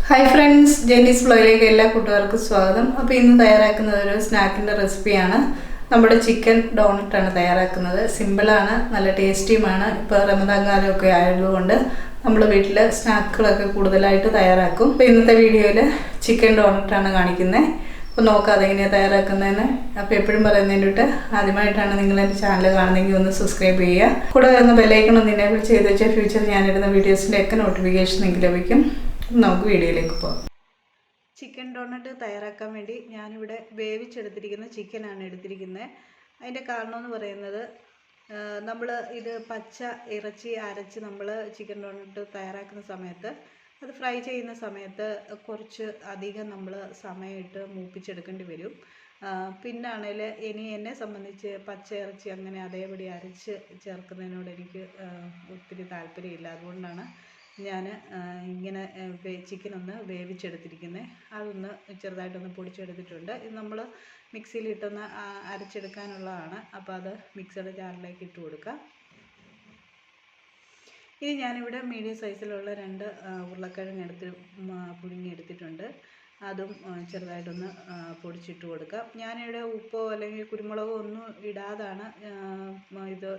Hi friends, ജെന്നീസ് വ്ലോഗിലേക്ക് എല്ലാ കൂട്ടുകാർക്കും സ്വാഗതം. അപ്പോൾ ഇന്ന് തയ്യാറാക്കുന്നത് ഒരു സ്നാക്കിൻ്റെ റെസിപ്പിയാണ്. നമ്മുടെ ചിക്കൻ ഡോണറ്റാണ് തയ്യാറാക്കുന്നത്. സിമ്പിളാണ്, നല്ല ടേസ്റ്റിയുമാണ്. ഇപ്പോൾ റമദാൻ കാലമൊക്കെ ആയതുകൊണ്ട് നമ്മൾ വീട്ടിൽ സ്നാക്കുകളൊക്കെ കൂടുതലായിട്ട് തയ്യാറാക്കും. അപ്പോൾ ഇന്നത്തെ വീഡിയോയിൽ ചിക്കൻ ഡോണറ്റാണ് കാണിക്കുന്നത്. അപ്പോൾ നോക്കാം അതെങ്ങനെയാണ് തയ്യാറാക്കുന്നതെന്ന്. അപ്പോൾ എപ്പോഴും പറയുന്നതിന് തൊട്ട് ആദ്യമായിട്ടാണ് നിങ്ങൾ എൻ്റെ ചാനൽ കാണുന്നതെങ്കിൽ ഒന്ന് സബ്സ്ക്രൈബ് ചെയ്യുക. കൂടെ വരുന്ന ബെല്ലൈക്കൺ ഒന്ന് എനേബിൾ ചെയ്ത് വെച്ചാൽ ഫ്യൂച്ചറിൽ ഞാനിടുന്ന വീഡിയോസിൻ്റെ ഒക്കെ നോട്ടിഫിക്കേഷൻ നിങ്ങൾക്ക് ലഭിക്കും. നമുക്ക് വീഡിയോയിലേക്ക് പോകാം. ചിക്കൻ ഡോണറ്റ് തയ്യാറാക്കാൻ വേണ്ടി ഞാനിവിടെ വേവിച്ചെടുത്തിരിക്കുന്ന ചിക്കനാണ് എടുത്തിരിക്കുന്നത്. അതിൻ്റെ കാരണം എന്ന് പറയുന്നത്, നമ്മൾ ഇത് പച്ച ഇറച്ചി അരച്ച് നമ്മൾ ചിക്കൻ ഡോണറ്റ് തയ്യാറാക്കുന്ന സമയത്ത് അത് ഫ്രൈ ചെയ്യുന്ന സമയത്ത് കുറച്ച് അധികം നമ്മൾ സമയമിട്ട് മൂപ്പിച്ചെടുക്കേണ്ടി വരും. പിന്നാണെങ്കിൽ ഇനി എന്നെ സംബന്ധിച്ച് പച്ച ഇറച്ചി അങ്ങനെ അതേപടി അരച്ച് ചേർക്കുന്നതിനോട് എനിക്ക് ഒത്തിരി താല്പര്യമില്ല. അതുകൊണ്ടാണ് ഞാൻ ഇങ്ങനെ ചിക്കനൊന്ന് വേവിച്ചെടുത്തിരിക്കുന്നത്. അതൊന്ന് ചെറുതായിട്ടൊന്ന് പൊടിച്ചെടുത്തിട്ടുണ്ട്. ഇത് നമ്മൾ മിക്സിയിലിട്ടൊന്ന് അരച്ചെടുക്കാനുള്ളതാണ്. അപ്പോൾ അത് മിക്സിയുടെ ജാറിലേക്ക് ഇട്ട് കൊടുക്കാം. ഇനി ഞാനിവിടെ മീഡിയം സൈസിലുള്ള 2 ഉരുളക്കിഴങ്ങ് പുഴുങ്ങിയെടുത്തിട്ടുണ്ട്. അതും ചെറുതായിട്ടൊന്ന് പൊടിച്ചിട്ട് കൊടുക്കാം. ഞാനിവിടെ ഉപ്പോ അല്ലെങ്കിൽ കുരുമുളകോ ഒന്നും ഇടാതാണ് ഇത്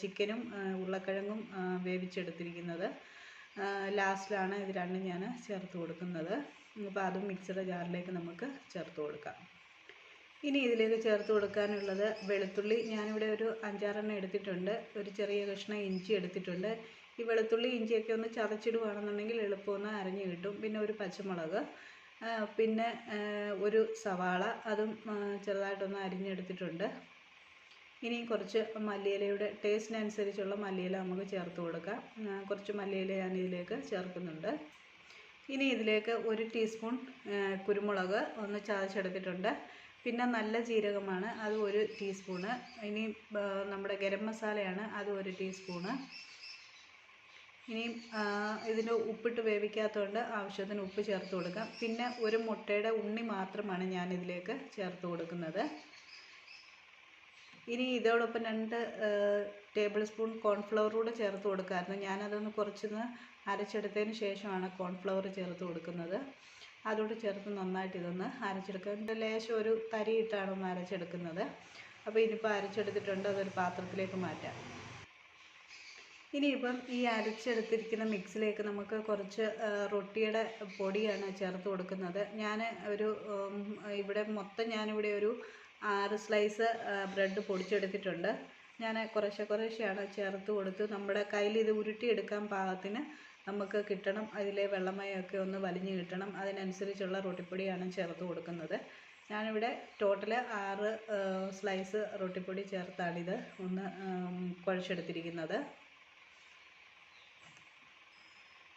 ചിക്കനും ഉരുളക്കിഴങ്ങും വേവിച്ചെടുത്തിരിക്കുന്നത്. ലാസ്റ്റിലാണ് ഇത് രണ്ടും ഞാൻ ചേർത്ത് കൊടുക്കുന്നത്. അപ്പോൾ അതും മിക്സിയുടെ ജാറിലേക്ക് നമുക്ക് ചേർത്ത് കൊടുക്കാം. ഇനി ഇതിലേക്ക് ചേർത്ത് കൊടുക്കാനുള്ളത് വെളുത്തുള്ളി. ഞാനിവിടെ ഒരു 5-6 എടുത്തിട്ടുണ്ട്. ഒരു ചെറിയ കഷ്ണം ഇഞ്ചി എടുത്തിട്ടുണ്ട്. ഈ വെളുത്തുള്ളി ഇഞ്ചിയൊക്കെ ഒന്ന് ചതച്ചിടുകയാണെന്നുണ്ടെങ്കിൽ എളുപ്പമൊന്ന് അരഞ്ഞു കിട്ടും. പിന്നെ ഒരു പച്ചമുളക്, പിന്നെ ഒരു സവാള, അതും ചെറുതായിട്ടൊന്ന് അരിഞ്ഞെടുത്തിട്ടുണ്ട്. ഇനി കുറച്ച് മല്ലിയിലയുടെ ടേസ്റ്റിനനുസരിച്ചുള്ള മല്ലിയില നമുക്ക് ചേർത്ത് കൊടുക്കാം. കുറച്ച് മല്ലിയില ഞാൻ ഇതിലേക്ക് ചേർക്കുന്നുണ്ട്. ഇനി ഇതിലേക്ക് 1 ടീസ്പൂൺ കുരുമുളക് ഒന്ന് ചതച്ചെടുത്തിട്ടുണ്ട്. പിന്നെ നല്ല ജീരകമാണ്, അത് 1 ടീസ്പൂണ്. ഇനി നമ്മുടെ ഗരം മസാലയാണ്, അത് 1 ടീസ്പൂണ്. ഇനി ഇതിന് ഉപ്പിട്ട് വേവിക്കാത്തതുകൊണ്ട് ആവശ്യത്തിന് ഉപ്പ് ചേർത്ത് കൊടുക്കാം. പിന്നെ ഒരു മുട്ടയുടെ ഉണ്ണി മാത്രമാണ് ഞാനിതിലേക്ക് ചേർത്ത് കൊടുക്കുന്നത്. ഇനി ഇതോടൊപ്പം 2 ടേബിൾ സ്പൂൺ കോൺഫ്ലവർ കൂടെ ചേർത്ത് കൊടുക്കാമായിരുന്നു. ഞാനതൊന്ന് കുറച്ചൊന്ന് അരച്ചെടുത്തതിന് ശേഷമാണ് കോൺഫ്ലവർ ചേർത്ത് കൊടുക്കുന്നത്. അതോട് ചേർത്ത് നന്നായിട്ട് ഇതൊന്ന് അരച്ചെടുക്കുക. ഇതിൻ്റെ ലേശം ഒരു തരിയിട്ടാണ് ഒന്ന് അരച്ചെടുക്കുന്നത്. അപ്പോൾ ഇനിയിപ്പോൾ അരച്ചെടുത്തിട്ടുണ്ട്, അതൊരു പാത്രത്തിലേക്ക് മാറ്റാം. ഇനിയിപ്പം ഈ അരച്ചെടുത്തിരിക്കുന്ന മിക്സിലേക്ക് നമുക്ക് കുറച്ച് റൊട്ടിയുടെ പൊടിയാണ് ചേർത്ത് കൊടുക്കുന്നത്. ഞാൻ ഇവിടെ മൊത്തം ഞാനിവിടെ ഒരു 6 സ്ലൈസ് ബ്രെഡ് പൊടിച്ചെടുത്തിട്ടുണ്ട്. ഞാൻ കുറേശ്ശെയാണ് ചേർത്ത് കൊടുത്ത് നമ്മുടെ കയ്യിൽ ഇത് ഉരുട്ടിയെടുക്കാൻ പാകത്തിന് നമുക്ക് കിട്ടണം. അതിലെ വെള്ളമയമൊക്കെ ഒന്ന് വലിഞ്ഞ് കിട്ടണം. അതിനനുസരിച്ചുള്ള റൊട്ടിപ്പൊടിയാണ് ചേർത്ത് കൊടുക്കുന്നത്. ഞാനിവിടെ ടോട്ടൽ 6 സ്ലൈസ് റൊട്ടിപ്പൊടി ചേർത്താണിത് ഒന്ന് കുഴച്ചെടുത്തിരിക്കുന്നത്.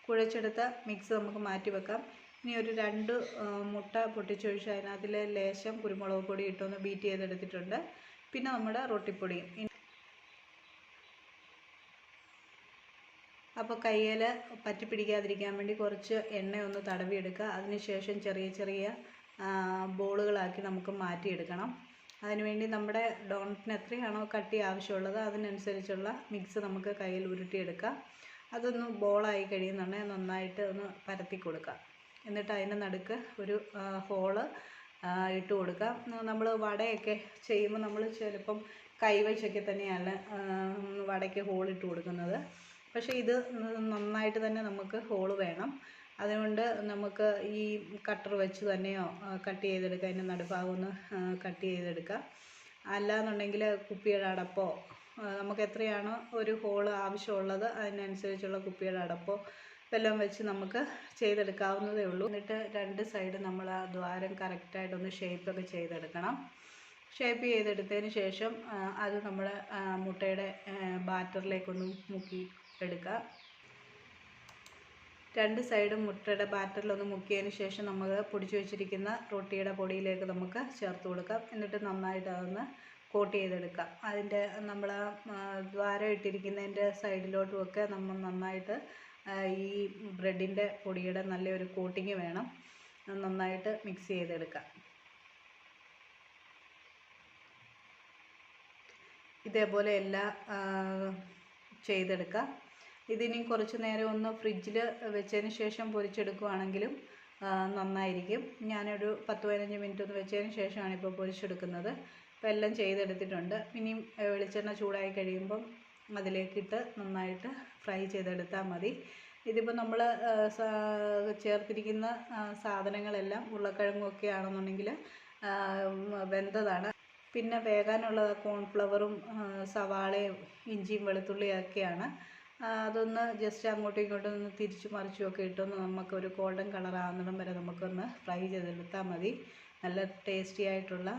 കുഴച്ചെടുത്ത മിക്സ് നമുക്ക് മാറ്റി വെക്കാം. ഇനി ഒരു 2 മുട്ട പൊട്ടിച്ചൊഴിച്ച് അതിനകത്തിൽ ലേശം കുരുമുളക് പൊടി ഇട്ടൊന്ന് ബീറ്റ് ചെയ്തെടുത്തിട്ടുണ്ട്. പിന്നെ നമ്മുടെ റൊട്ടിപ്പൊടി. അപ്പോൾ കയ്യിൽ പറ്റി പിടിക്കാതിരിക്കാൻ വേണ്ടി കുറച്ച് എണ്ണ ഒന്ന് തടവിയെടുക്കുക. അതിനുശേഷം ചെറിയ ബോളുകളാക്കി നമുക്ക് മാറ്റിയെടുക്കണം. അതിനുവേണ്ടി നമ്മുടെ ഡോണറ്റിന് എത്രയാണോ കട്ടി ആവശ്യമുള്ളത് അതിനനുസരിച്ചുള്ള മിക്സ് നമുക്ക് കയ്യിൽ ഉരുട്ടിയെടുക്കാം. അതൊന്ന് ബോളായി കഴിയുന്നുണ്ടെങ്കിൽ നന്നായിട്ട് ഒന്ന് പരത്തി കൊടുക്കാം. എന്നിട്ട് അതിൻ്റെ നടുക്ക് ഒരു ഹോള് ഇട്ട് കൊടുക്കാം. നമ്മൾ വടയൊക്കെ ചെയ്യുമ്പോൾ നമ്മൾ ചിലപ്പം കൈവച്ചൊക്കെ തന്നെയാണ് വടയ്ക്ക് ഹോളിട്ട് കൊടുക്കുന്നത്. പക്ഷേ ഇത് നന്നായിട്ട് തന്നെ നമുക്ക് ഹോള് വേണം. അതുകൊണ്ട് നമുക്ക് ഈ കട്ടർ വെച്ച് തന്നെയോ കട്ട് ചെയ്തെടുക്കാം. അതിൻ്റെ നടുഭാഗം ഒന്ന് കട്ട് ചെയ്തെടുക്കാം. അല്ലാന്നുണ്ടെങ്കിൽ കുപ്പിയുടെ അടപ്പോ, നമുക്ക് എത്രയാണോ ഒരു ഹോള് ആവശ്യമുള്ളത് അതിനനുസരിച്ചുള്ള കുപ്പിയുടെ അടപ്പോ വെല്ലം വെച്ച് നമുക്ക് ചെയ്തെടുക്കാവുന്നതേ ഉള്ളൂ. എന്നിട്ട് 2 സൈഡ് നമ്മൾ ആ ദ്വാരം കറക്റ്റായിട്ടൊന്ന് ഷേപ്പൊക്കെ ചെയ്തെടുക്കണം. ഷേപ്പ് ചെയ്തെടുത്തതിന് ശേഷം അത് നമ്മൾ മുട്ടയുടെ ബാറ്ററിലേക്കൊന്ന് മുക്കി എടുക്കുക. 2 സൈഡും മുട്ടയുടെ ബാറ്ററിലൊന്ന് മുക്കിയതിന് ശേഷം നമ്മൾ പൊടിച്ചു വെച്ചിരിക്കുന്ന റൊട്ടിയുടെ പൊടിയിലേക്ക് നമുക്ക് ചേർത്ത് കൊടുക്കാം. എന്നിട്ട് നന്നായിട്ട് അതൊന്ന് കോട്ട് ചെയ്തെടുക്കാം. അതിൻ്റെ നമ്മൾ ദ്വാരം ഇട്ടിരിക്കുന്നതിൻ്റെ സൈഡിലോട്ടുമൊക്കെ നമ്മൾ നന്നായിട്ട് ഈ ബ്രെഡിൻ്റെ പൊടിയുടെ നല്ലൊരു കോട്ടിങ് വേണം. നന്നായിട്ട് മിക്സ് ചെയ്തെടുക്കാം. ഇതേപോലെ എല്ലാം ചെയ്തെടുക്കാം. ഇതിനി കുറച്ച് നേരം ഒന്ന് ഫ്രിഡ്ജിൽ വെച്ചതിന് ശേഷം പൊരിച്ചെടുക്കുകയാണെങ്കിലും നന്നായിരിക്കും. ഞാനൊരു 10-15 മിനിറ്റ് ഒന്ന് വെച്ചതിന് ശേഷമാണ് ഇപ്പോൾ പൊരിച്ചെടുക്കുന്നത്. അപ്പോൾ എല്ലാം ചെയ്തെടുത്തിട്ടുണ്ട്. ഇനിയും വെളിച്ചെണ്ണ ചൂടായി കഴിയുമ്പം അതിലേക്കിട്ട് നന്നായിട്ട് ഫ്രൈ ചെയ്തെടുത്താൽ മതി. ഇതിപ്പോൾ നമ്മൾ ചേർത്തിരിക്കുന്ന സാധനങ്ങളെല്ലാം ഉരുളക്കിഴങ്ങൊക്കെ ആണെന്നുണ്ടെങ്കിൽ വെന്തതാണ്. പിന്നെ വേകാനുള്ള കോൺഫ്ലവറും സവാളയും ഇഞ്ചിയും വെളുത്തുള്ളിയൊക്കെയാണ്. അതൊന്ന് ജസ്റ്റ് അങ്ങോട്ടും ഇങ്ങോട്ടും ഒന്ന് തിരിച്ചു മറിച്ചും ഒക്കെ ഇട്ടൊന്ന് നമുക്കൊരു ഗോൾഡൻ കളർ ആകുന്നിടം വരെ നമുക്കൊന്ന് ഫ്രൈ ചെയ്തെടുത്താൽ മതി. നല്ല ടേസ്റ്റി ആയിട്ടുള്ള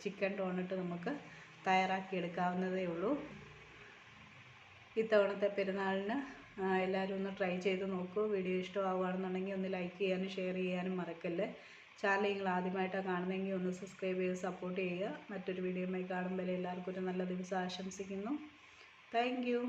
ചിക്കൻ ഡോണട്ട് നമുക്ക് തയ്യാറാക്കിയെടുക്കാവുന്നതേ ഉള്ളൂ. ഇത്തവണത്തെ പെരുന്നാളിന് എല്ലാവരും ഒന്ന് ട്രൈ ചെയ്ത് നോക്കൂ. വീഡിയോ ഇഷ്ടമാവുകയാണെന്നുണ്ടെങ്കിൽ ഒന്ന് ലൈക്ക് ചെയ്യാനും ഷെയർ ചെയ്യാനും മറക്കല്ലേ. ചാനൽ നിങ്ങൾ ആദ്യമായിട്ടാണ് കാണുന്നതെങ്കിൽ ഒന്ന് സബ്സ്ക്രൈബ് ചെയ്ത് സപ്പോർട്ട് ചെയ്യുക. മറ്റൊരു വീഡിയോയുമായി കാണുമ്പോൾ എല്ലാവർക്കും ഒരു നല്ല ദിവസം ആശംസിക്കുന്നു. Thank you.